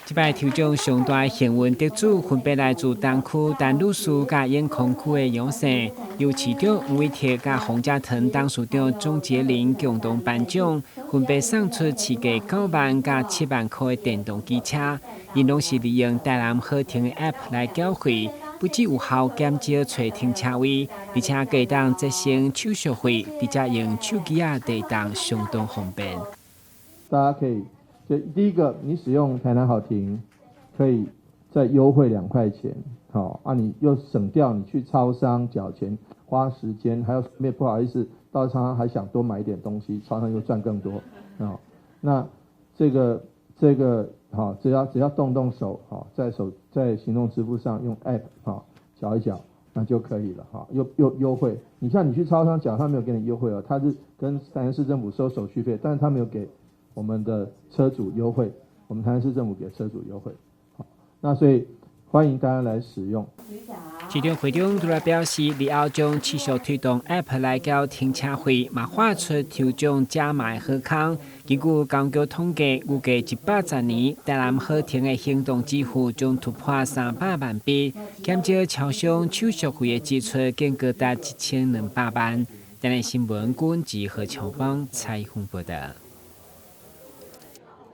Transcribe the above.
这摆抽奖上大幸运得主分别来自东区、丹路区、甲永康区的养生，由市长吴伟铁、甲洪家腾董事长钟杰林共同颁奖，分别送出市价9万甲7万块的电动机车，因拢是利用台南好停的 App 来缴费。不只有效减少找停车位，而且可以当节省手续费，直接用手机地当相当方便。大家可以，第一个，你使用台南好停，可以再优惠2块钱，好啊，你又省掉你去超商缴钱花时间，还有顺便不好意思到超商还想多买一点东西，超商又赚更多啊。那这个好，只要动手，好，在行动支付上用 App 好缴一缴，那就可以了，好，又优惠。你像你去超商缴，他没有给你优惠哦，他是跟台南市政府收手续费，但是他没有给我们的车主优惠，我们台南市政府给车主优惠，好，那所以欢迎大家来使用。市长会长除了表示，以后将持续推动 App 来缴停车费，嘛画出抽奖加码好康。根据公局统计，预计110年台南好停的行动支付将突破300万笔，减少超商手续费的支出更高达1200万。台南新闻管制何超邦采访报道。